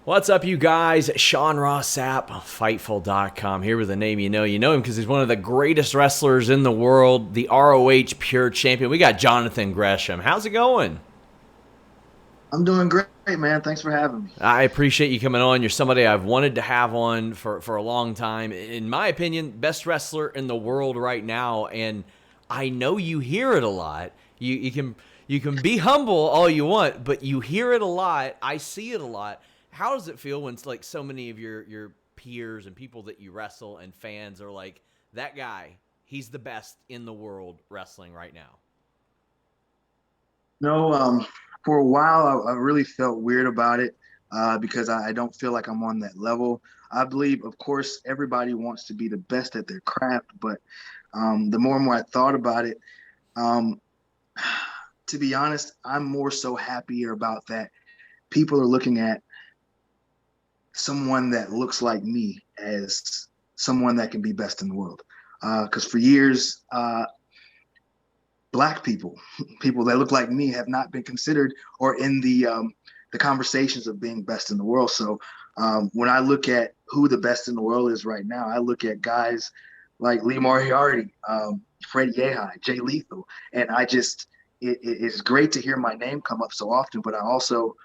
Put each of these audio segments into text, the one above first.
What's up, you guys? Sean Ross Sapp, Fightful.com, here with a name you know. You know him because he's one of the greatest wrestlers in the world, the ROH Pure Champion. We got Jonathan Gresham. How's it going? I'm doing great, man. Thanks for having me. I appreciate you coming on. You're somebody I've wanted to have on for a long time. In my opinion, best wrestler in the world right now, and I know you hear it a lot. You can be humble all you want, but you hear it a lot. I see it a lot. How does it feel when it's like so many of your peers and people that you wrestle and fans are like, that guy, he's the best in the world wrestling right now? No, for a while, I really felt weird about it because I don't feel like I'm on that level. I believe, of course, everybody wants to be the best at their craft, but the more and more I thought about it, um, to be honest, I'm more so happier about that. People are looking at someone that looks like me as someone that can be best in the world. Because for years, Black people, people that look like me, have not been considered or in the conversations of being best in the world. So when I look at who the best in the world is right now, I look at guys like Lee Moriarty, Freddie Yehai, Jay Lethal, and it's great to hear my name come up so often. But I also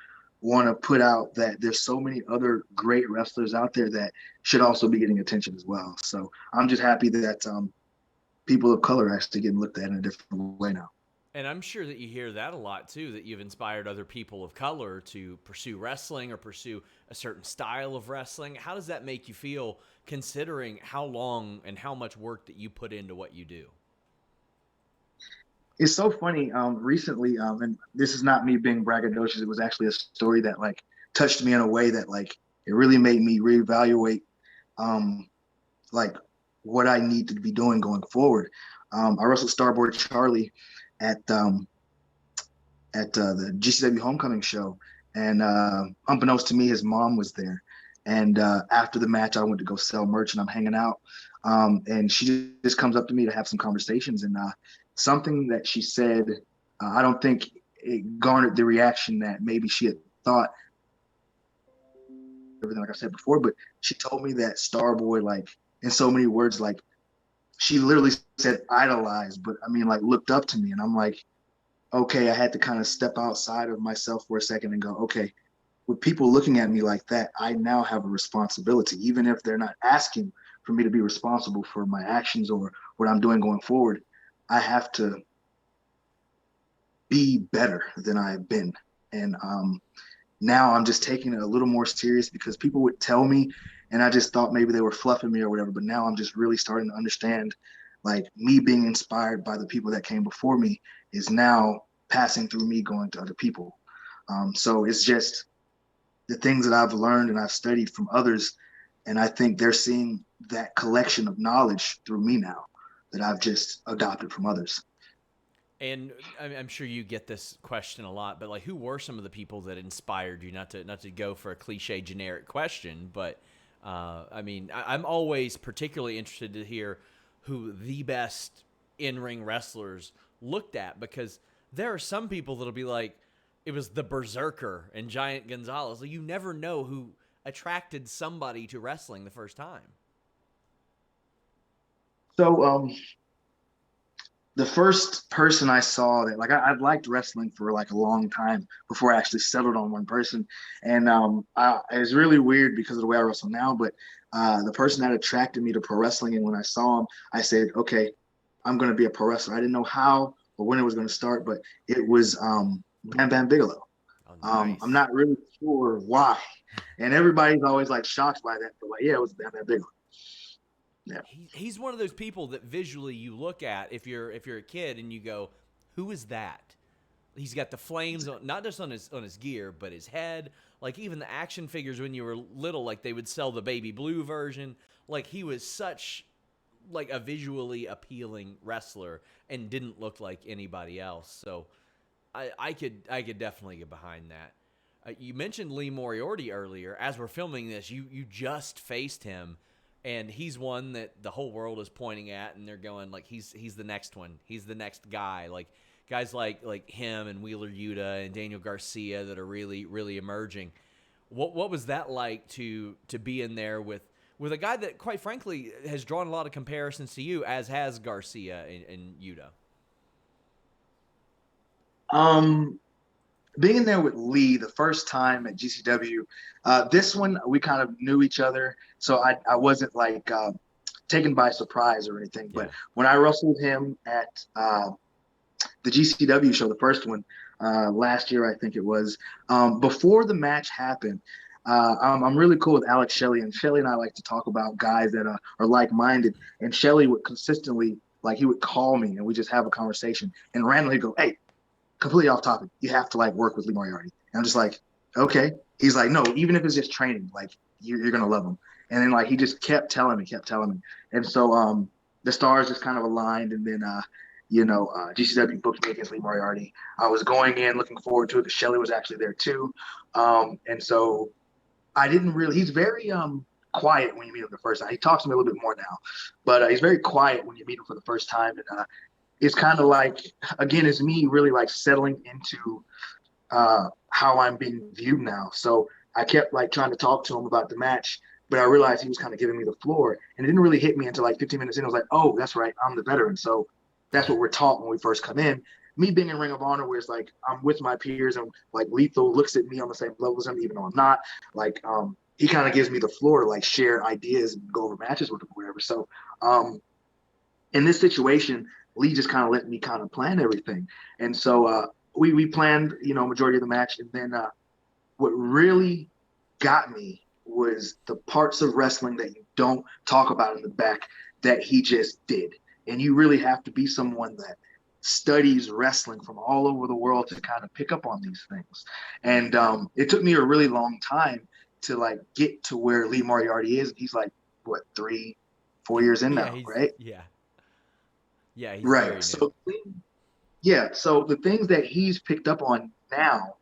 want to put out that there's so many other great wrestlers out there that should also be getting attention as well. So I'm just happy that people of color are actually getting looked at in a different way now. And I'm sure that you hear that a lot too, that you've inspired other people of color to pursue wrestling or pursue a certain style of wrestling. How does that make you feel, considering how long and how much work that you put into what you do? It's so funny. Recently, and this is not me being braggadocious. It was actually a story that like touched me in a way that like it really made me reevaluate um, like what I need to be doing going forward. I wrestled Starboard Charlie at the GCW Homecoming show, and unbeknownst to me, his mom was there. And after the match, I went to go sell merch, and I'm hanging out. And she just comes up to me to have some conversations, and something that she said, I don't think it garnered the reaction that maybe she had thought. Everything like I said before, but she told me that Starboy, like in so many words, like she literally said idolized, but I mean like looked up to me, and I'm like, okay, I had to kind of step outside of myself for a second and go, okay, with people looking at me like that, I now have a responsibility, even if they're not asking for me to be responsible for my actions or what I'm doing going forward. I have to be better than I've been. And now I'm just taking it a little more serious because people would tell me, and I just thought maybe they were fluffing me or whatever. But now I'm just really starting to understand, like me being inspired by the people that came before me is now passing through me going to other people. So it's just the things that I've learned and I've studied from others, and I think they're seeing that collection of knowledge through me now that I've just adopted from others. And I'm sure you get this question a lot, but like, who were some of the people that inspired you? Not to go for a cliche generic question, but I mean, I'm always particularly interested to hear who the best in-ring wrestlers looked at, because there are some people that'll be like, it was the Berserker and Giant Gonzalez. Like, you never know who attracted somebody to wrestling the first time. So the first person I saw that like I've liked wrestling for like a long time before I actually settled on one person, and it's really weird because of the way I wrestle now. But the person that attracted me to pro wrestling, and when I saw him, I said, okay, I'm going to be a pro wrestler. I didn't know how or when it was going to start, but it was Bam Bam Bigelow. Oh, I'm nice. not really sure why, and everybody's always like shocked by that. But like, yeah, it was Bam Bam Bigelow. Yeah. He's one of those people that visually you look at if you're a kid and you go, who is that? He's got the flames on, not just on his gear, but his head. Like, even the action figures when you were little, like they would sell the baby blue version. Like, he was such like a visually appealing wrestler and didn't look like anybody else. So I could definitely get behind that. You mentioned Lee Moriarty earlier. As we're filming this, you just faced him, and he's one that the whole world is pointing at, and they're going like, he's the next one. He's the next guy. Like, guys like him and Wheeler Yuta and Daniel Garcia that are really really emerging. What was that like to be in there with a guy that, quite frankly, has drawn a lot of comparisons to you, as has Garcia and Yuta? Being in there with Lee the first time at GCW, this one we kind of knew each other, so I wasn't like taken by surprise or anything. Yeah. But when I wrestled him at the GCW show, the first one last year, I think it was, before the match happened, I'm really cool with Alex Shelley, and Shelley and I like to talk about guys that are like-minded. And Shelley would consistently, like, he would call me and we just have a conversation and randomly go, "Hey, completely off topic, you have to like work with Lee Moriarty." And I'm just like, okay. He's like, "No, even if it's just training, like you're gonna love him." And then like he just kept telling me. And so the stars just kind of aligned, and then GCW booked me against Lee Moriarty. I was going in looking forward to it because Shelley was actually there too. And so I didn't really, he's very quiet when you meet him the first time. He talks to me a little bit more now, but he's very quiet when you meet him for the first time. And it's kind of like, again, it's me really like settling into how I'm being viewed now. So I kept like trying to talk to him about the match, but I realized he was kind of giving me the floor, and it didn't really hit me until like 15 minutes in. I was like, "Oh, that's right, I'm the veteran." So that's what we're taught when we first come in. Me being in Ring of Honor, where it's like I'm with my peers, and like Lethal looks at me on the same level as him, even though I'm not. Like he kind of gives me the floor to like share ideas and go over matches with him or whatever. So in this situation, Lee just kind of let me kind of plan everything. And so we planned, majority of the match. And then what really got me was the parts of wrestling that you don't talk about in the back that he just did. And you really have to be someone that studies wrestling from all over the world to kind of pick up on these things. And it took me a really long time to like get to where Lee Moriarty is. He's like, what, 3-4 years in now, right? Yeah. Yeah, he's Right. very new. So the things that he's picked up on now,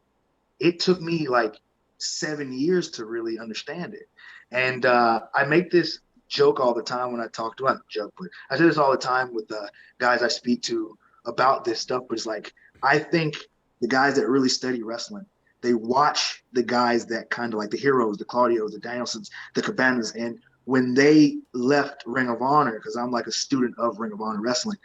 it took me like 7 years to really understand it. And I make this joke all the time when I talk to him. Joke, but I say this all the time with the guys I speak to about this stuff. But it's like, I think the guys that really study wrestling, they watch the guys that kind of like the heroes, the Claudios, the Danielsons, the Cabanas. And when they left Ring of Honor, because I'm like a student of Ring of Honor wrestling,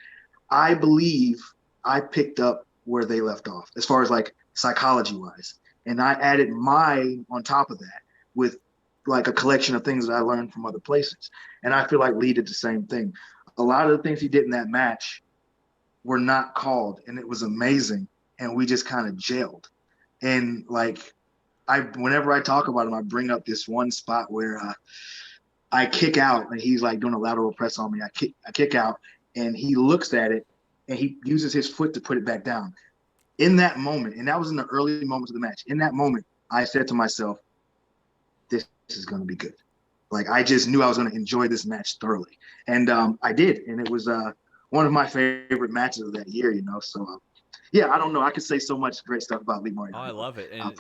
I believe I picked up where they left off as far as like psychology wise. And I added mine on top of that with like a collection of things that I learned from other places. And I feel like Lee did the same thing. A lot of the things he did in that match were not called, and it was amazing. And we just kind of gelled. And like, whenever I talk about him, I bring up this one spot where I kick out and he's like doing a lateral press on me. I kick out and he looks at it and he uses his foot to put it back down. In that moment, and that was in the early moments of the match, in that moment, I said to myself, this is going to be good. Like, I just knew I was going to enjoy this match thoroughly. And I did. And it was one of my favorite matches of that year, So, yeah, I don't know. I could say so much great stuff about Lee Moriarty. Oh, I love it. And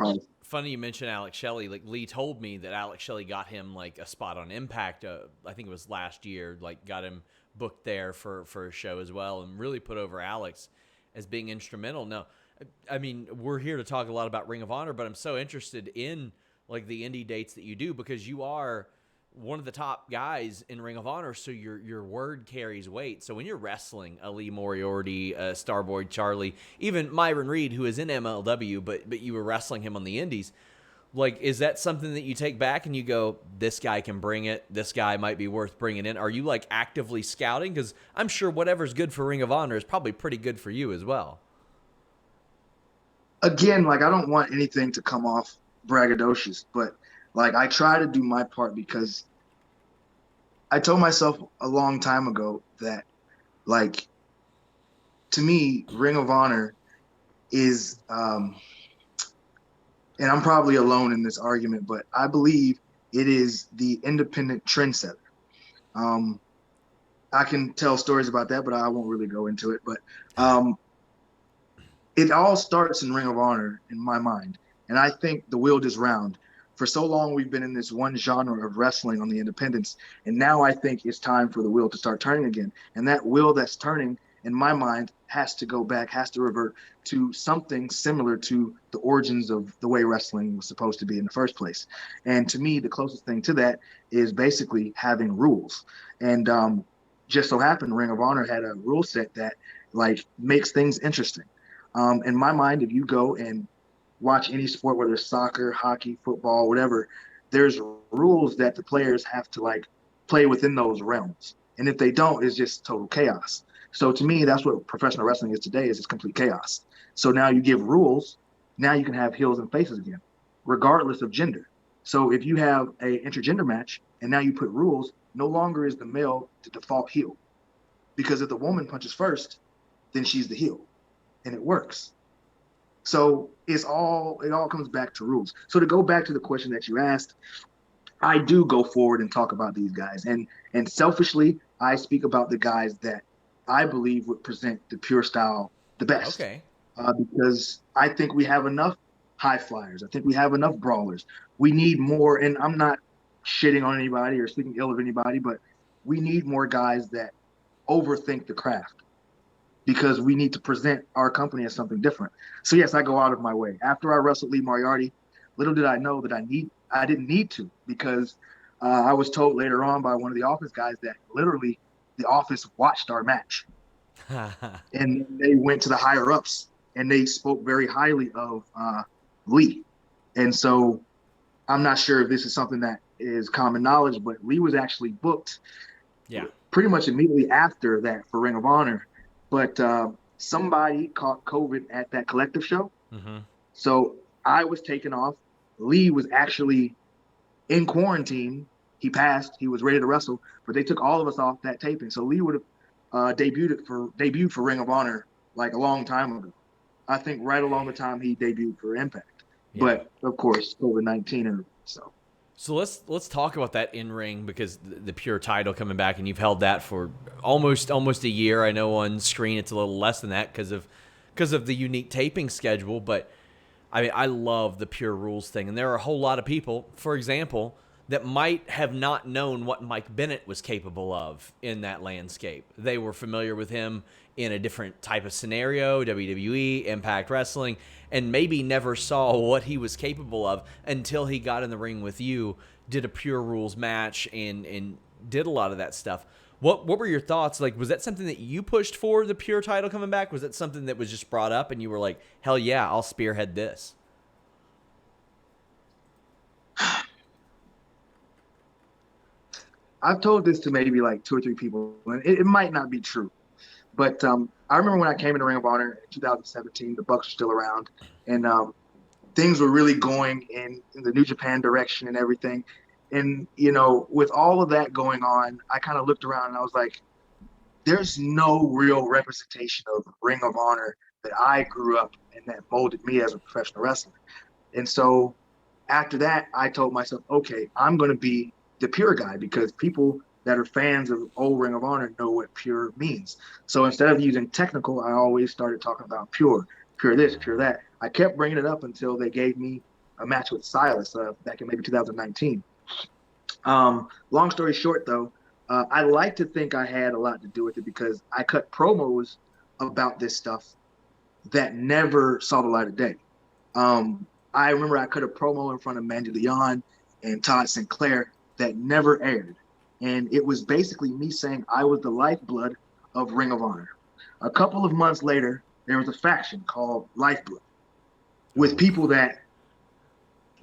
funny you mentioned Alex Shelley. Like, Lee told me that Alex Shelley got him like a spot on Impact. I think it was last year. Like, got him booked there for a show as well, and really put over Alex as being instrumental. Now, I mean, we're here to talk a lot about Ring of Honor, but I'm so interested in like the indie dates that you do, because you are one of the top guys in Ring of Honor, so your word carries weight. So when you're wrestling a Lee Moriarty, Starboy Charlie, even Myron Reed, who is in MLW, but you were wrestling him on the indies, like, is that something that you take back and you go, this guy can bring it, this guy might be worth bringing in? Are you like actively scouting? Because I'm sure whatever's good for Ring of Honor is probably pretty good for you as well. Again, like, I don't want anything to come off braggadocious, but like, I try to do my part, because I told myself a long time ago that, like, to me, Ring of Honor is, and I'm probably alone in this argument, but I believe it is the independent trendsetter. I can tell stories about that, but I won't really go into it. But it all starts in Ring of Honor in my mind. And I think the wheel is round. For so long, we've been in this one genre of wrestling on the independents. And now I think it's time for the wheel to start turning again. And that wheel that's turning in my mind, has to revert to something similar to the origins of the way wrestling was supposed to be in the first place. And to me, the closest thing to that is basically having rules. And just so happened, Ring of Honor had a rule set that like makes things interesting. In my mind, if you go and watch any sport, whether it's soccer, hockey, football, whatever, there's rules that the players have to like play within those realms. And if they don't, it's just total chaos. So to me, that's what professional wrestling is today, is it's complete chaos. So now you give rules, now you can have heels and faces again, regardless of gender. So if you have a intergender match and now you put rules, no longer is the male the default heel. Because if the woman punches first, then she's the heel. And it works. So it all comes back to rules. So to go back to the question that you asked, I do go forward and talk about these guys. And selfishly, I speak about the guys that I believe would present the pure style the best. Okay. Because I think we have enough high flyers. I think we have enough brawlers. We need more, and I'm not shitting on anybody or speaking ill of anybody, but we need more guys that overthink the craft, because we need to present our company as something different. So yes, I go out of my way. After I wrestled Lee Moriarty, little did I know that I didn't need to, because I was told later on by one of the office guys that literally the office watched our match. And they went to the higher ups and they spoke very highly of Lee. And so I'm not sure if this is something that is common knowledge, but Lee was actually booked pretty much immediately after that for Ring of Honor. But somebody caught COVID at that collective show. Mm-hmm. So I was taken off. Lee was actually in quarantine. He passed. He was ready to wrestle, but they took all of us off that taping. So Lee would have debuted for Ring of Honor like a long time ago. I think right along the time he debuted for Impact. Yeah. But of course, COVID-19 and so. So let's talk about that in-ring, because the pure title coming back, and you've held that for almost a year. I know on screen it's a little less than that because of the unique taping schedule, but I mean, I love the pure rules thing. And there are a whole lot of people, for example, that might have not known what Mike Bennett was capable of in that landscape. They were familiar with him in a different type of scenario, WWE, Impact Wrestling, and maybe never saw what he was capable of until he got in the ring with you, did a pure rules match, and did a lot of that stuff. What were your thoughts? Like, was that something that you pushed for, the pure title coming back? Was that something that was just brought up and you were like, hell yeah, I'll spearhead this? I've told this to maybe like 2 or 3 people, and it might not be true. But I remember when I came in the Ring of Honor in 2017, the Bucks were still around, and things were really going in the New Japan direction and everything. And, you know, with all of that going on, I kind of looked around and I was like, there's no real representation of Ring of Honor that I grew up and that molded me as a professional wrestler. And so after that, I told myself, okay, I'm going to be the pure guy, because people that are fans of old Ring of Honor know what pure means. So instead of using technical, I always started talking about pure this, pure that. I kept bringing it up until they gave me a match with Silas back in maybe 2019. Long story short, though, I like to think I had a lot to do with it, because I cut promos about this stuff that never saw the light of day. I remember I cut a promo in front of Mandy Leon and Todd Sinclair that never aired. And it was basically me saying I was the lifeblood of Ring of Honor. A couple of months later, there was a faction called Lifeblood with people that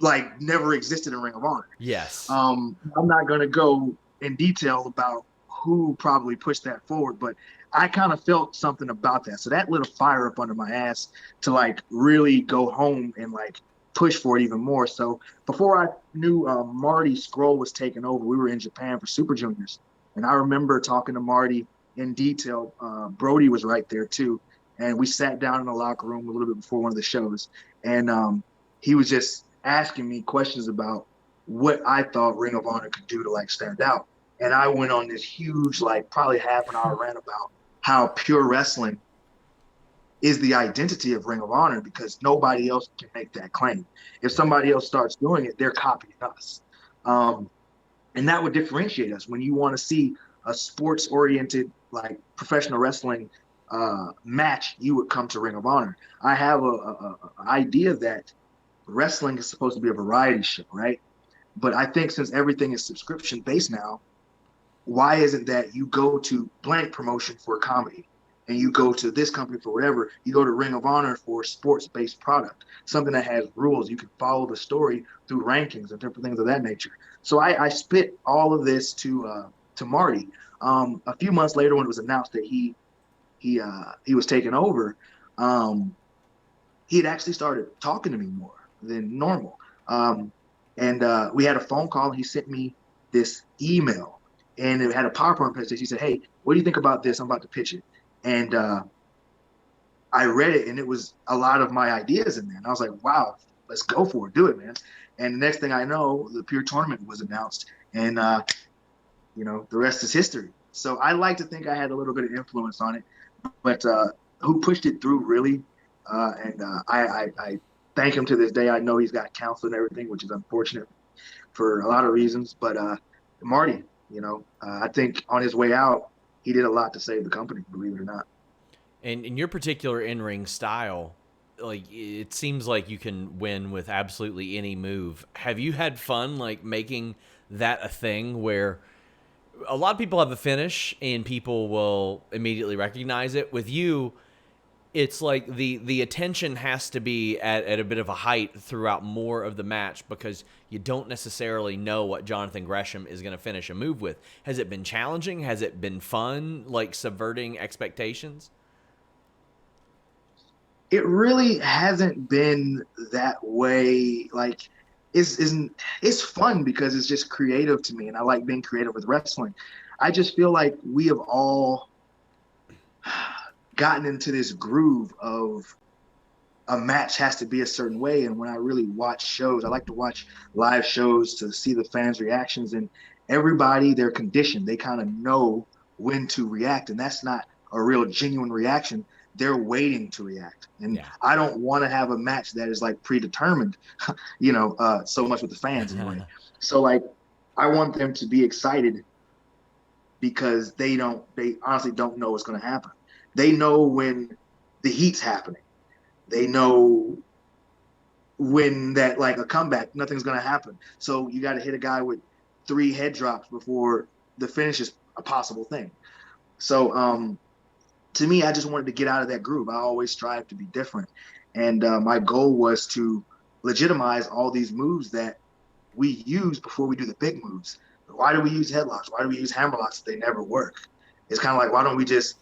like never existed in Ring of Honor. Yes. I'm not going to go in detail about who probably pushed that forward, but I kind of felt something about that. So that lit a fire up under my ass to like really go home and like push for it even more. So before I knew Marty Scroll was taking over, we were in Japan for Super Juniors. And I remember talking to Marty in detail. Brody was right there too. And we sat down in the locker room a little bit before one of the shows. And he was just asking me questions about what I thought Ring of Honor could do to like stand out. And I went on this huge, like probably half an hour rant about how pure wrestling is the identity of Ring of Honor, because nobody else can make that claim. If somebody else starts doing it, they're copying us. And that would differentiate us. When you want to see a sports-oriented, like professional wrestling match, you would come to Ring of Honor. I have a idea that wrestling is supposed to be a variety show, right? But I think since everything is subscription based now, why isn't that you go to blank promotion for comedy and you go to this company for whatever, you go to Ring of Honor for sports-based product, something that has rules. You can follow the story through rankings and different things of that nature. So I spit all of this to Marty. A few months later, when it was announced that he was taking over, he had actually started talking to me more than normal. And we had a phone call, and he sent me this email, and it had a PowerPoint presentation. He said, "Hey, what do you think about this? I'm about to pitch it." And I read it, and it was a lot of my ideas in there. And I was like, wow, let's go for it. Do it, man. And the next thing I know, the Pure Tournament was announced, and, the rest is history. So I like to think I had a little bit of influence on it, but who pushed it through, really? I thank him to this day. I know he's got counsel and everything, which is unfortunate for a lot of reasons. But Marty, I think on his way out, he did a lot to save the company, believe it or not. And in your particular in-ring style, like, it seems like you can win with absolutely any move. Have you had fun, like, making that a thing where a lot of people have a finish and people will immediately recognize it? With you, it's like the attention has to be at a bit of a height throughout more of the match because you don't necessarily know what Jonathan Gresham is going to finish a move with. Has it been challenging? Has it been fun, like subverting expectations? It really hasn't been that way. Like, it's fun because it's just creative to me, and I like being creative with wrestling. I just feel like we have all gotten into this groove of a match has to be a certain way. And when I really watch shows, I like to watch live shows to see the fans' reactions, and everybody, they're conditioned. They kind of know when to react, and that's not a real genuine reaction. They're waiting to react. And Yeah. I don't want to have a match that is like predetermined, so much with the fans anyway. So like, I want them to be excited because they honestly don't know what's going to happen. They know when the heat's happening. They know when that, like a comeback, nothing's going to happen. So you got to hit a guy with 3 head drops before the finish is a possible thing. So to me, I just wanted to get out of that groove. I always strive to be different. And my goal was to legitimize all these moves that we use before we do the big moves. Why do we use headlocks? Why do we use hammerlocks if they never work? It's kind of like, why don't we just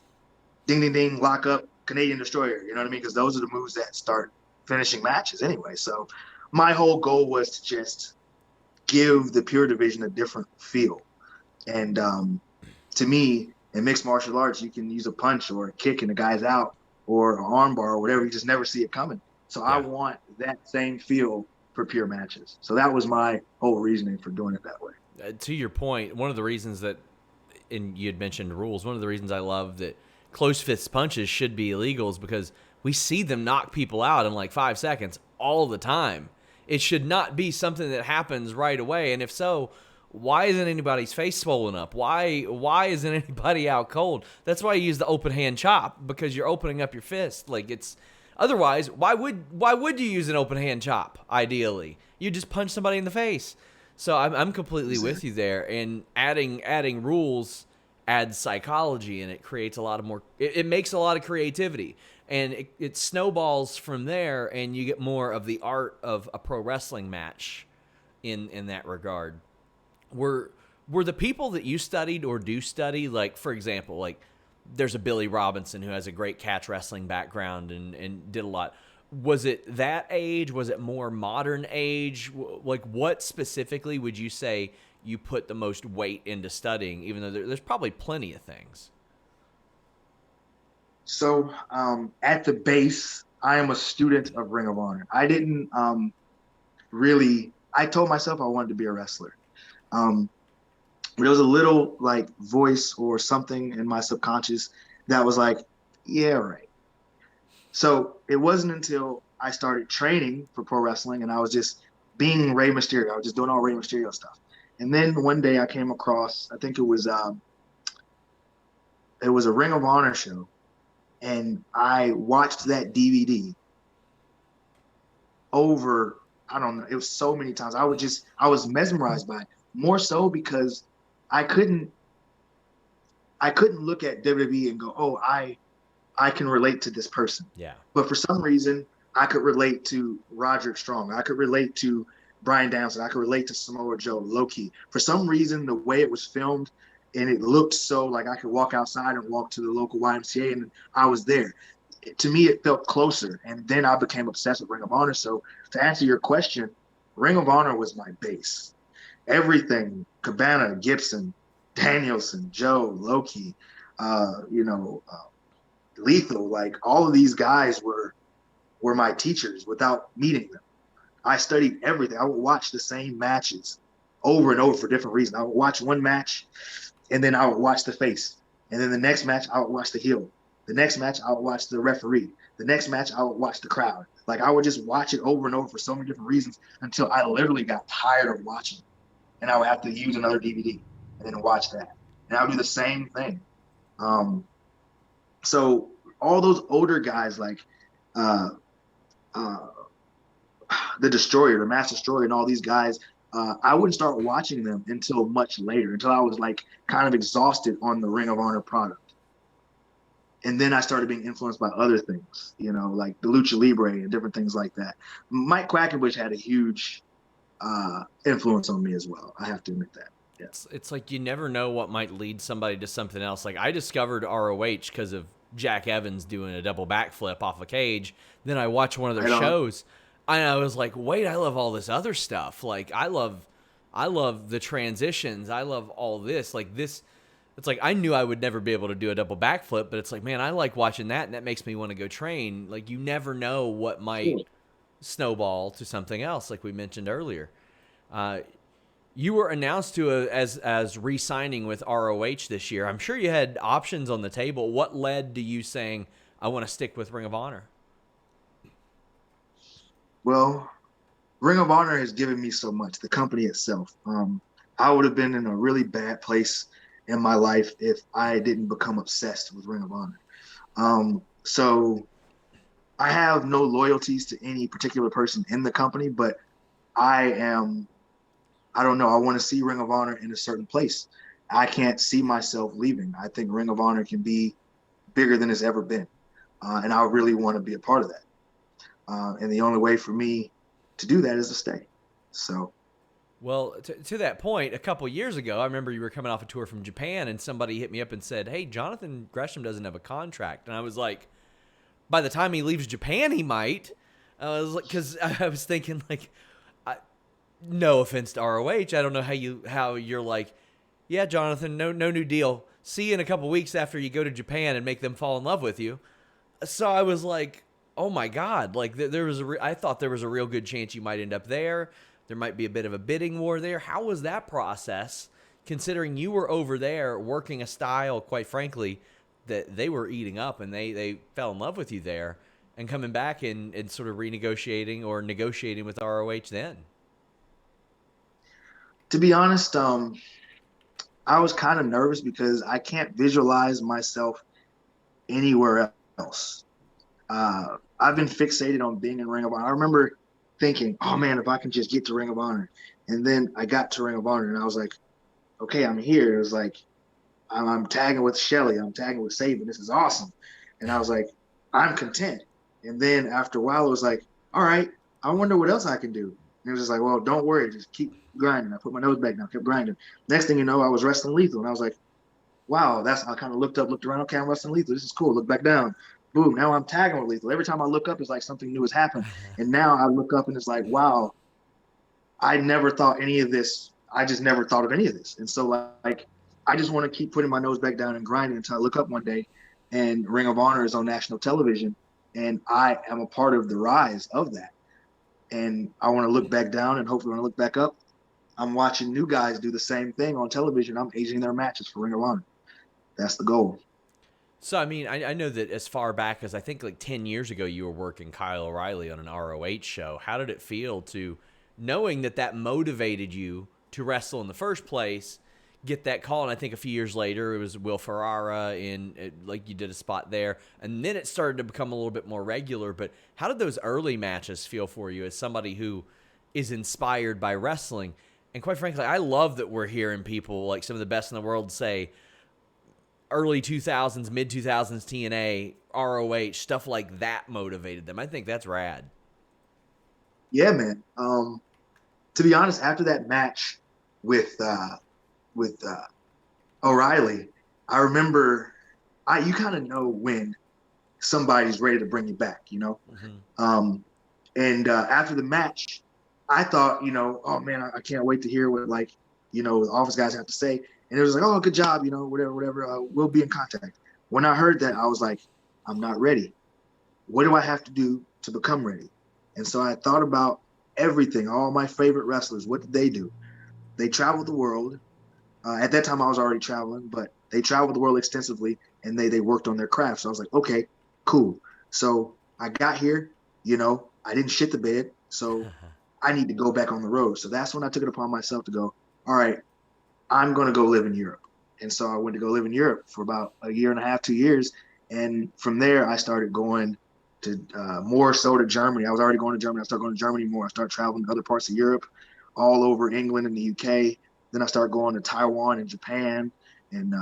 ding, ding, ding, lock up, Canadian Destroyer? You know what I mean? Because those are the moves that start finishing matches anyway. So my whole goal was to just give the Pure division a different feel. And to me, in mixed martial arts, you can use a punch or a kick and the guy's out, or an arm bar or whatever. You just never see it coming. So yeah. I want that same feel for Pure matches. So that was my whole reasoning for doing it that way. To your point, one of the reasons that, and you had mentioned rules, one of the reasons I love that close fist punches should be illegal is because we see them knock people out in like 5 seconds all the time. It should not be something that happens right away. And if so, why isn't anybody's face swollen up? Why isn't anybody out cold? That's why you use the open hand chop, because you're opening up your fist. Like, it's otherwise, why would you use an open hand chop? Ideally, you just punch somebody in the face. So I'm completely with you there. And adding rules adds psychology, and it creates a lot of more. It makes a lot of creativity, and it snowballs from there, and you get more of the art of a pro wrestling match in that regard. Were the people that you studied or do study, like, for example, like there's a Billy Robinson who has a great catch wrestling background and did a lot. Was it that age? Was it more modern age? Like, what specifically would you say you put the most weight into studying, even though there's probably plenty of things? So at the base, I am a student of Ring of Honor. I didn't I told myself I wanted to be a wrestler. There was a little like voice or something in my subconscious that was like, yeah, right. So it wasn't until I started training for pro wrestling and I was just being Rey Mysterio. I was just doing all Rey Mysterio stuff. And then one day I came across, I think it was a Ring of Honor show. And I watched that DVD over, I don't know, it was so many times. I was mesmerized by it, more so because I couldn't look at WWE and go, oh, I can relate to this person. Yeah. But for some reason, I could relate to Roderick Strong. I could relate to Bryan Danielson. I could relate to Samoa Joe, Low-Ki. For some reason, the way it was filmed, and it looked so like I could walk outside and walk to the local YMCA, and I was there. To me, it felt closer. And then I became obsessed with Ring of Honor. So to answer your question, Ring of Honor was my base. Everything, Cabana, Gibson, Danielson, Joe, Low-Ki, Lethal, like all of these guys were my teachers without meeting them. I studied everything. I would watch the same matches over and over for different reasons. I would watch one match, and then I would watch the face. And then the next match, I would watch the heel. The next match, I would watch the referee. The next match, I would watch the crowd. Like, I would just watch it over and over for so many different reasons until I literally got tired of watching. And I would have to use another DVD and then watch that. And I would do the same thing. So all those older guys like the Destroyer, the Master Destroyer, and all these guys, I wouldn't start watching them until much later, until I was like kind of exhausted on the Ring of Honor product. And then I started being influenced by other things, like the Lucha Libre and different things like that. Mike Quackenbush had a huge influence on me as well. I have to admit that. Yeah. It's like you never know what might lead somebody to something else. Like I discovered ROH because of Jack Evans doing a double backflip off a cage. Then I watched one of their shows, and I was like, wait, I love all this other stuff. Like I love the transitions. I love all this. Like this, it's like I knew I would never be able to do a double backflip, but it's like, man, I like watching that, and that makes me want to go train. Like you never know what might snowball to something else, like we mentioned earlier. You were announced as re-signing with ROH this year. I'm sure you had options on the table. What led to you saying, I want to stick with Ring of Honor? Well, Ring of Honor has given me so much, the company itself. I would have been in a really bad place in my life if I didn't become obsessed with Ring of Honor. So I have no loyalties to any particular person in the company, but I don't know. I want to see Ring of Honor in a certain place. I can't see myself leaving. I think Ring of Honor can be bigger than it's ever been. And I really want to be a part of that. And the only way for me to do that is to stay. So. Well, to that point, a couple years ago, I remember you were coming off a tour from Japan, and somebody hit me up and said, hey, Jonathan Gresham doesn't have a contract. And I was like, by the time he leaves Japan, he might. Because I was thinking, like, no offense to ROH, I don't know how you're like, yeah, Jonathan, no new deal. See you in a couple weeks after you go to Japan and make them fall in love with you. So I was like, oh my God, like I thought there was a real good chance you might end up there. There might be a bit of a bidding war there. How was that process, considering you were over there working a style, quite frankly, that they were eating up, and they fell in love with you there, and coming back and sort of renegotiating or negotiating with ROH then? To be honest, I was kind of nervous because I can't visualize myself anywhere else. I've been fixated on being in Ring of Honor. I remember thinking, oh man, if I can just get to Ring of Honor. And then I got to Ring of Honor and I was like, okay, I'm here. It was like, I'm tagging with Shelly. I'm tagging with Saban. This is awesome. And I was like, I'm content. And then after a while, it was like, all right, I wonder what else I can do. And it was just like, well, don't worry. Just keep grinding. I put my nose back down, kept grinding. Next thing you know, I was wrestling Lethal. And I was like, wow, I kind of looked around. Okay, I'm wrestling Lethal. This is cool. Look back down. Boom, now I'm tagging with Lethal. Every time I look up, it's like something new has happened. And now I look up and it's like, wow, I never thought any of this. I just never thought of any of this. And so like, I just want to keep putting my nose back down and grinding until I look up one day and Ring of Honor is on national television. And I am a part of the rise of that. And I want to look back down, and hopefully when I look back up, I'm watching new guys do the same thing on television. I'm aging their matches for Ring of Honor. That's the goal. So, I mean, I know that as far back as I think like 10 years ago, you were working Kyle O'Reilly on an ROH show. How did it feel to knowing that motivated you to wrestle in the first place, get that call. And I think a few years later, it was Will Ferrara, like you did a spot there. And then it started to become a little bit more regular. But how did those early matches feel for you as somebody who is inspired by wrestling? And quite frankly, I love that we're hearing people like some of the best in the world say early 2000s, mid 2000s TNA, ROH, stuff like that motivated them. I think that's rad. Yeah, man. To be honest, after that match with O'Reilly, I remember you kind of know when somebody's ready to bring you back, you know? Mm-hmm. And after the match, I thought, oh man, I can't wait to hear what the office guys have to say. And it was like, oh, good job, whatever. We'll be in contact. When I heard that, I was like, I'm not ready. What do I have to do to become ready? And so I thought about everything, all my favorite wrestlers. What did they do? They traveled the world. At that time, I was already traveling, but they traveled the world extensively, and they worked on their craft. So I was like, okay, cool. So I got here, I didn't shit the bed, so I need to go back on the road. So that's when I took it upon myself to go, all right, I'm going to go live in Europe. And so I went to go live in Europe for about a year and a half, 2 years. And from there, I started going to more so to Germany. I was already going to Germany. I started going to Germany more. I started traveling to other parts of Europe, all over England and the UK. Then I started going to Taiwan and Japan and,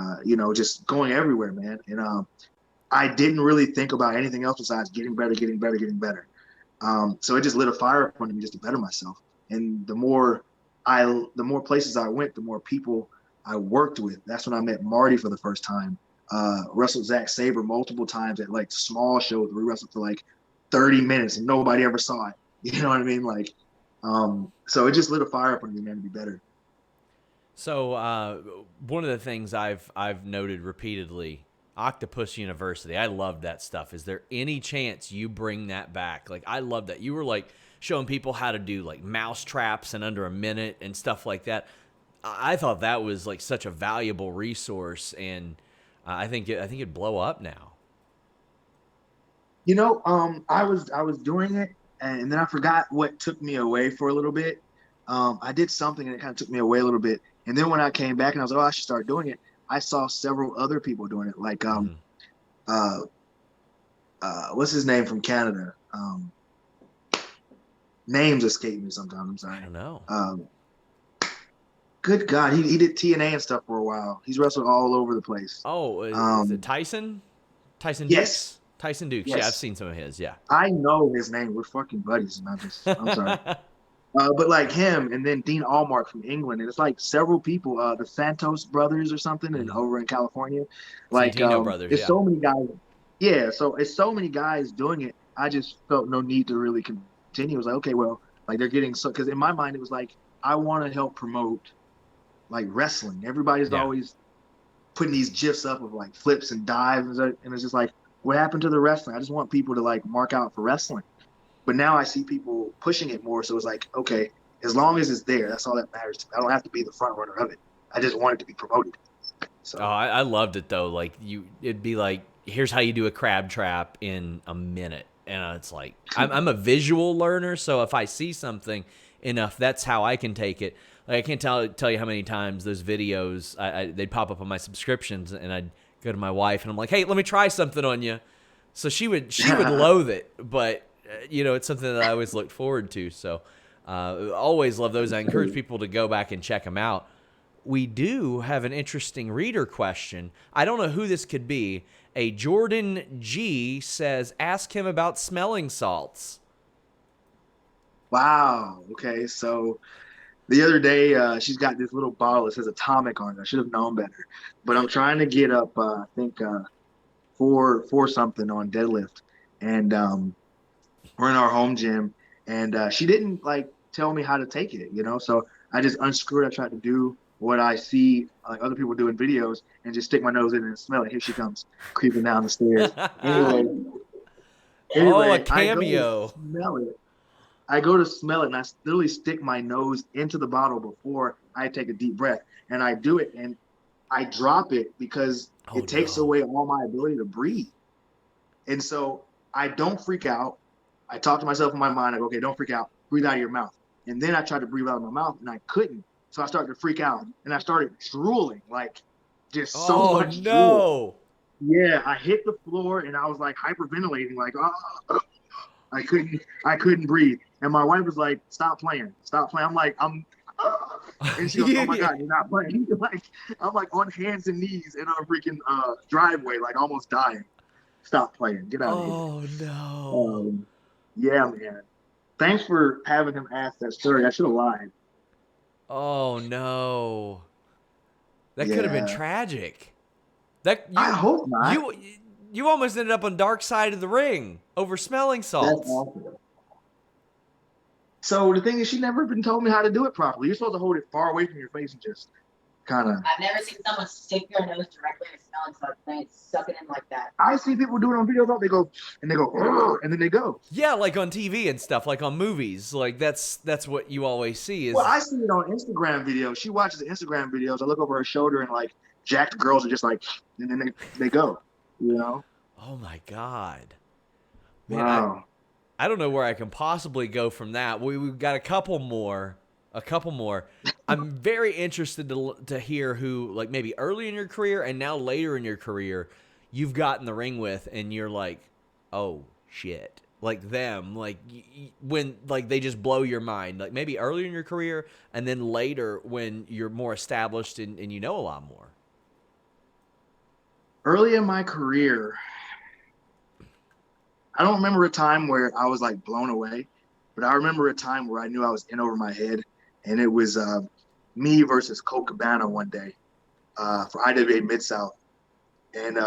just going everywhere, man. And I didn't really think about anything else besides getting better, getting better, getting better. So it just lit a fire up under me just to better myself. And the more places I went, the more people I worked with. That's when I met Marty for the first time. Wrestled Zack Sabre multiple times at like small shows where we wrestled for like 30 minutes and nobody ever saw it. You know what I mean? Like, so it just lit a fire up under me, man, to be better. So one of the things I've noted repeatedly, Octopus University, I love that stuff. Is there any chance you bring that back? Like, I love that. You were like showing people how to do like mouse traps in under a minute and stuff like that. I thought that was like such a valuable resource, and I think it'd blow up now. I was doing it, and then I forgot what took me away for a little bit. I did something and it kind of took me away a little bit. And then when I came back and I was like, oh, I should start doing it, I saw several other people doing it. Like, what's his name from Canada? Names escape me sometimes. I'm sorry. I don't know. Good God, he did TNA and stuff for a while. He's wrestled all over the place. Oh, is it Tyson? Tyson Yes. Dukes? Tyson Dukes. Yes. Yeah, I've seen some of his. Yeah. I know his name. We're fucking buddies. And I'm sorry. But like him and then Dean Allmark from England. And it's like several people, the Santos brothers or something, and over in California. Like, brothers, it's so many guys. Yeah, so it's so many guys doing it. I just felt no need to really continue. It was like, okay, well, like they're getting so, because in my mind it was like, I want to help promote like wrestling. Everybody's always putting these gifs up of like flips and dives, and it's just like, what happened to the wrestling? I just want people to like mark out for wrestling. But now I see people pushing it more, so it's like, okay, as long as it's there, that's all that matters to me. I don't have to be the front runner of it. I just want it to be promoted. So I loved it though. Like it'd be like, here's how you do a crab trap in a minute, and it's like I'm a visual learner, so if I see something enough, that's how I can take it. Like, I can't tell you how many times those videos they'd pop up on my subscriptions, and I'd go to my wife and I'm like, hey, let me try something on you. So she would loathe it, but it's something that I always looked forward to. So always love those. I encourage people to go back and check them out. We do have an interesting reader question. I don't know who this could be. A Jordan G says, ask him about smelling salts. Wow. Okay. So the other day, she's got this little bottle that says Atomic on it. I should have known better. But I'm trying to get up, I think, four something on deadlift. And we're in our home gym. And she didn't, like, tell me how to take it, So I just unscrewed. I tried to do what I see other people do in videos and just stick my nose in and smell it. Here she comes, creeping down the stairs. Anyway, a cameo. I go to smell it, and I literally stick my nose into the bottle before I take a deep breath. And I do it, and I drop it because it takes away all my ability to breathe. And so I don't freak out. I talk to myself in my mind. I go, okay, don't freak out. Breathe out of your mouth. And then I tried to breathe out of my mouth, and I couldn't. So I started to freak out, and I started drooling, like just so Oh much drool. no. Yeah, I hit the floor, and I was like hyperventilating, like, oh, I couldn't breathe. And my wife was like, "Stop playing, stop playing." I'm like, and she goes, "Oh my Yeah. God, you're not playing." Like, I'm like on hands and knees in our freaking driveway, like almost dying. Stop playing, get out of here. Oh no. Um, yeah, man. Thanks for having him ask that story. I should have lied. Oh no. That could have been Yeah, tragic. That I hope not. you you almost ended up on dark side of the ring over smelling That's salts. awful. So the thing is, she never been told me how to do it properly. You're supposed to hold it far away from your face and just kind of. I've never seen someone stick their nose directly in smelling salts and suck it in like that. I see people do it on videos. They go and they go, "Ugh," and then they go. Yeah, like on TV and stuff, like on movies. Like that's what you always see is Well, I see it on Instagram videos. She watches the Instagram videos. I look over her shoulder and like jacked girls are just like, and then they go. You know? oh my god. Man, Wow. I don't know where I can possibly go from that. We've got a couple more. I'm very interested to hear who, like maybe early in your career and now later in your career, you've gotten the ring with, and you're like, oh shit, like them, like when like they just blow your mind. Like maybe early in your career, and then later when you're more established and you know a lot more. Early in my career, I don't remember a time where I was like blown away, but I remember a time where I knew I was in over my head, and it was me versus Colt Cabana one day for IWA Mid South, and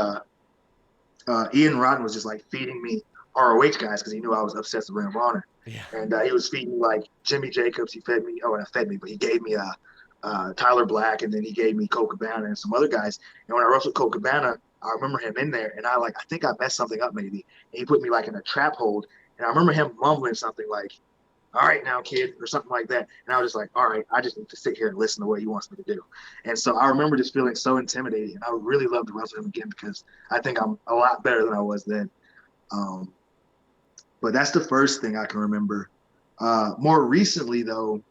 Ian Rotten was just like feeding me ROH guys because he knew I was obsessed with Ring of Honor, Yeah. and he was feeding me like Jimmy Jacobs. He fed me, oh, not fed me, but he gave me Tyler Black, and then he gave me Colt Cabana and some other guys. And when I wrestled Colt Cabana, I remember him in there, and I think I messed something up maybe. And he put me like in a trap hold, and I remember him mumbling something like, "All right now, kid," or something like that. And I was just like, "All right, I just need to sit here and listen to what he wants me to do." And so I remember just feeling so intimidated, and I would really love to wrestle him again because I think I'm a lot better than I was then. But that's the first thing I can remember. More recently, though,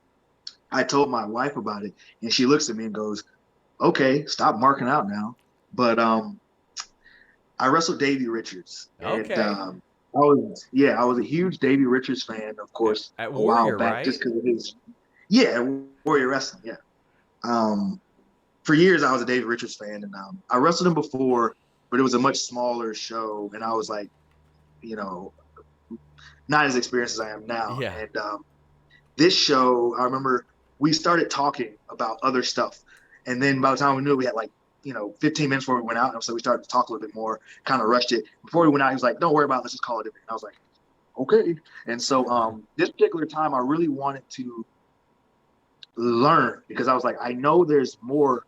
I told my wife about it, and she looks at me and goes, "Okay, stop marking out now." But I wrestled Davey Richards. Okay. And, I was a huge Davey Richards fan, of course, At a Warrior, while back, right? just because of his. Yeah, Warrior Wrestling. Yeah. For years, I was a Davey Richards fan, and I wrestled him before, but it was a much smaller show, and I was like, not as experienced as I am now. Yeah. And this show, I remember we started talking about other stuff, and then by the time we knew it, we had like 15 minutes before we went out, and so we started to talk a little bit more, kind of rushed it. Before we went out, he was like, "Don't worry about it, let's just call it." And I was like, "Okay." And so this particular time, I really wanted to learn because I was like, I know there's more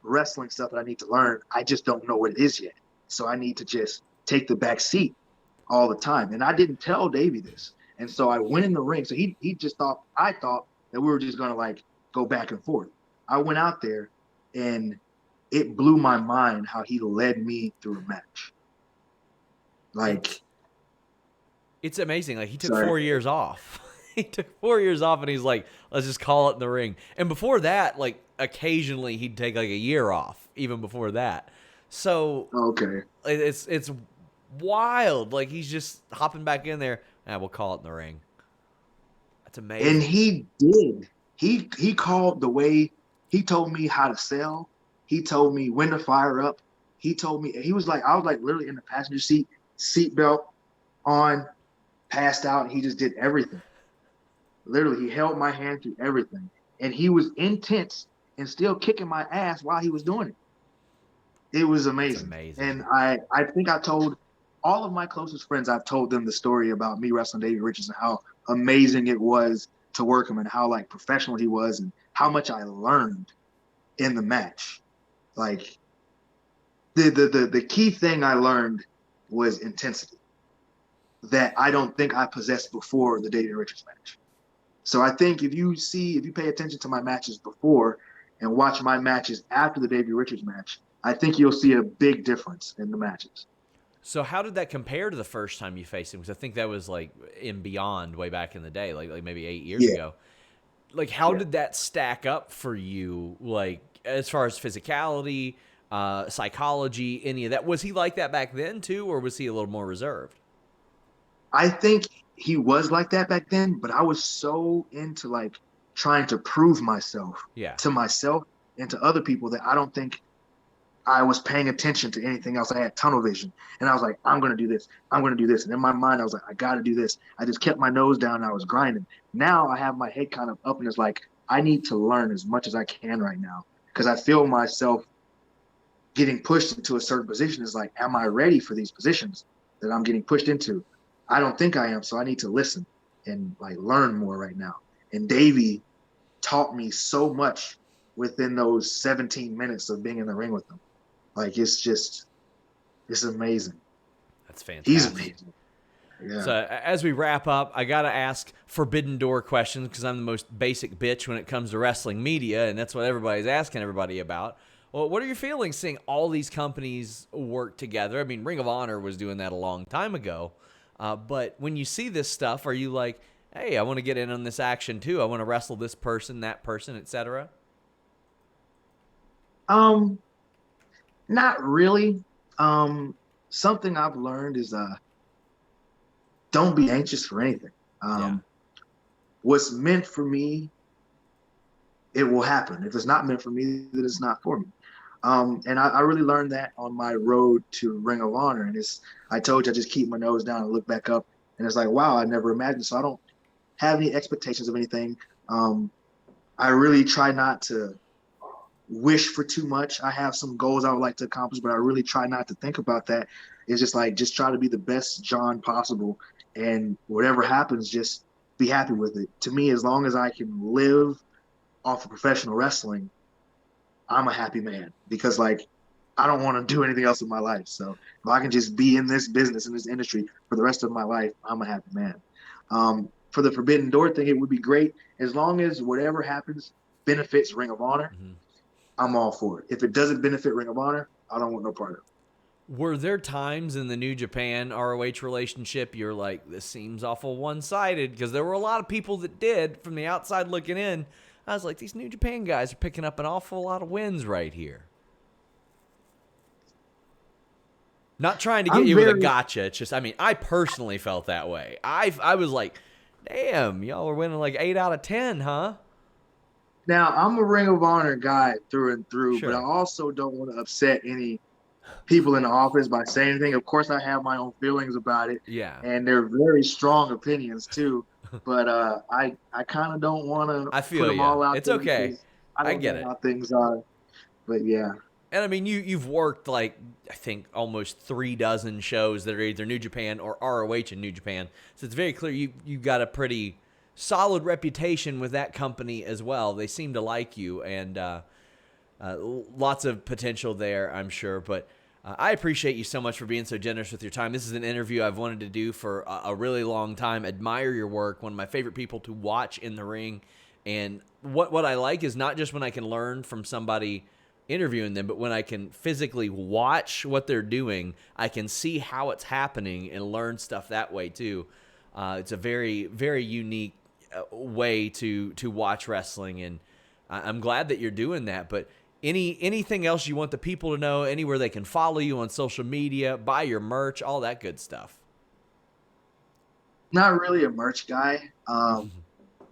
wrestling stuff that I need to learn. I just don't know what it is yet. So I need to just take the back seat all the time. And I didn't tell Davey this. And so I went in the ring. So he just I thought that we were just going to like go back and forth. I went out there and it blew my mind how he led me through a match. Like, It's amazing. Like he took Sorry. 4 years off. He took 4 years off, and he's like, "Let's just call it in the ring." And before that, like occasionally he'd take like a year off, even before that. So okay. it's wild. Like he's just hopping back in there. We'll call it in the ring. That's amazing. And he did. He called the way. He told me how to sell. He told me when to fire up. He told me, he was like, I was like literally in the passenger seat, seatbelt on, passed out, and he just did everything. Literally, he held my hand through everything. And he was intense and still kicking my ass while he was doing it. It was amazing. Amazing. And I think I told all of my closest friends, I've told them the story about me wrestling Davey Richards and how amazing it was to work him and how like professional he was and how much I learned in the match. Like the key thing I learned was intensity that I don't think I possessed before the Davey Richards match. So I think if you pay attention to my matches before and watch my matches after the Davey Richards match, I think you'll see a big difference in the matches. So how did that compare to the first time you faced him? Because I think that was like in Beyond way back in the day, like maybe 8 years ago. like, how Yeah. did that stack up for you? Like, as far as physicality, psychology, any of that? Was he like that back then too, or was he a little more reserved? I think he was like that back then, but I was so into like trying to prove myself Yeah. to myself and to other people that I don't think I was paying attention to anything else. I had tunnel vision, and I was like, I'm going to do this. I'm going to do this. And in my mind, I was like, I got to do this. I just kept my nose down and I was grinding. Now I have my head kind of up and it's like, I need to learn as much as I can right now because I feel myself getting pushed into a certain position. Is like, am I ready for these positions that I'm getting pushed into? I don't think I am. So I need to listen and like learn more right now. And Davey taught me so much within those 17 minutes of being in the ring with him. Like, it's amazing. That's He's fantastic. amazing. Yeah. So as we wrap up, I got to ask forbidden door questions because I'm the most basic bitch when it comes to wrestling media, and that's what everybody's asking everybody about. Well, what are your feelings seeing all these companies work together? I mean, Ring of Honor was doing that a long time ago, but when you see this stuff, are you like, hey, I want to get in on this action too. I want to wrestle this person, that person, etc.? Not really. Something I've learned is don't be anxious for anything. Yeah. What's meant for me, it will happen. If it's not meant for me, then it's not for me. And I really learned that on my road to Ring of Honor. And I told you, I just keep my nose down and look back up. And it's like, wow, I never imagined. So I don't have any expectations of anything. I really try not to wish for too much. I have some goals I would like to accomplish, but I really try not to think about that. It's just like, just try to be the best John possible. And whatever happens, just be happy with it. To me, as long as I can live off of professional wrestling, I'm a happy man because like, I don't want to do anything else in my life. So if I can just be in this business, in this industry for the rest of my life, I'm a happy man. For the Forbidden Door thing, it would be great as long as whatever happens benefits Ring of Honor. Mm-hmm. I'm all for it. If it doesn't benefit Ring of Honor, I don't want no part of it. Were there times in the New Japan ROH relationship you're like, this seems awful one-sided? Because there were a lot of people that did from the outside looking in. I was like, these New Japan guys are picking up an awful lot of wins right here. Not trying to get you with a gotcha. It's just, I mean, I personally felt that way. I was like, damn, y'all are winning like 8 out of 10, huh? Now, I'm a Ring of Honor guy through and through, Sure. but I also don't want to upset any people in the office by saying anything. Of course, I have my own feelings about it. Yeah. And they're very strong opinions, too. But I kind of don't want to put them all out It's there okay. because I I don't get know it. how things are. But, yeah. And I mean, you've worked like, I think, almost 36 shows that are either New Japan or ROH in New Japan. So it's very clear you got a pretty solid reputation with that company as well. They seem to like you, and lots of potential there, I'm sure. But I appreciate you so much for being so generous with your time. This is an interview I've wanted to do for a really long time. Admire your work. One of my favorite people to watch in the ring. And what I like is not just when I can learn from somebody interviewing them, but when I can physically watch what they're doing, I can see how it's happening and learn stuff that way too. It's a very, very unique way to watch wrestling, and I'm glad that you're doing that. But anything else you want the people to know, anywhere they can follow you on social media, buy your merch, all that good stuff? Not really a merch guy.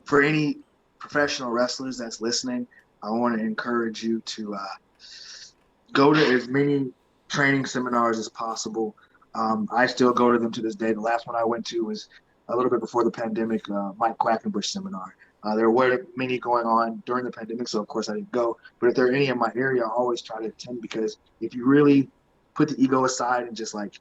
For any professional wrestlers that's listening, I want to encourage you to go to as many training seminars as possible. I still go to them to this day. The last one I went to was a little bit before the pandemic, Mike Quackenbush seminar. There were many going on during the pandemic, so of course I didn't go. But if there are any in my area, I always try to attend because if you really put the ego aside and just like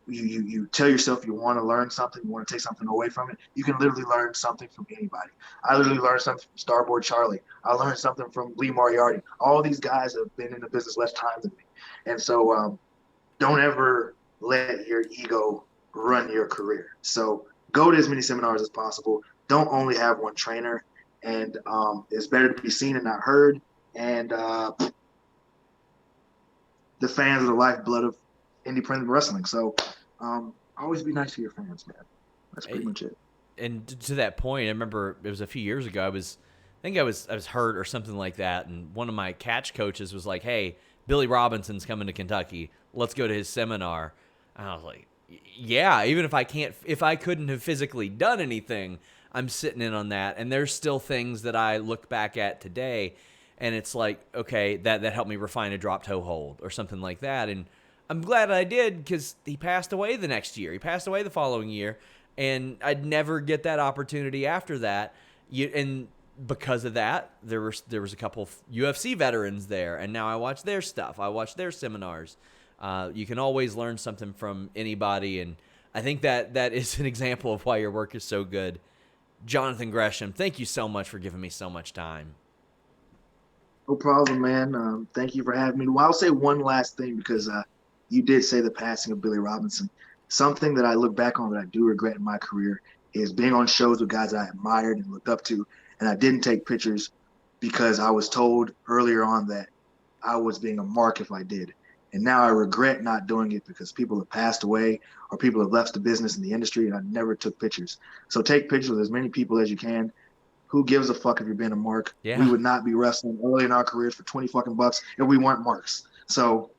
you tell yourself you want to learn something, you want to take something away from it, you can literally learn something from anybody. I literally learned something from Starboard Charlie. I learned something from Lee Moriarty. All these guys have been in the business less time than me. And so don't ever let your ego run your career. So go to as many seminars as possible. Don't only have one trainer. And it's better to be seen and not heard. And the fans are the lifeblood of independent wrestling. So always be nice to your fans, man. That's pretty much it. and to that point, I remember it was a few years ago. I think I was hurt or something like that, and one of my catch coaches was like, "Hey, Billy Robinson's coming to Kentucky. Let's go to his seminar." And I was like, "Yeah." Even if I couldn't have physically done anything, I'm sitting in on that. And there's still things that I look back at today, and it's like, okay, that helped me refine a drop toe hold or something like that. And I'm glad I did, because he passed away the next year. He passed away the following year, and I'd never get that opportunity after that. And because of that, there was a couple of UFC veterans there, and now I watch their stuff. I watch their seminars. You can always learn something from anybody, and I think that is an example of why your work is so good. Jonathan Gresham, thank you so much for giving me so much time. No problem, man. Thank you for having me. Well, I'll say one last thing, because you did say the passing of Billy Robinson. Something that I look back on that I do regret in my career is being on shows with guys I admired and looked up to, and I didn't take pictures because I was told earlier on that I was being a mark if I did. And now I regret not doing it because people have passed away or people have left the business and the industry, and I never took pictures. So take pictures with as many people as you can. Who gives a fuck if you're being a mark? Yeah. We would not be wrestling early in our careers for 20 fucking bucks if we weren't marks. So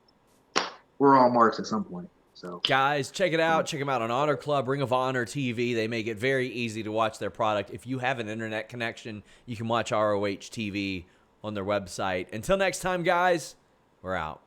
we're all marks at some point. So guys, check it out. Check them out on Honor Club, Ring of Honor TV. They make it very easy to watch their product. If you have an internet connection, you can watch ROH TV on their website. Until next time, guys, we're out.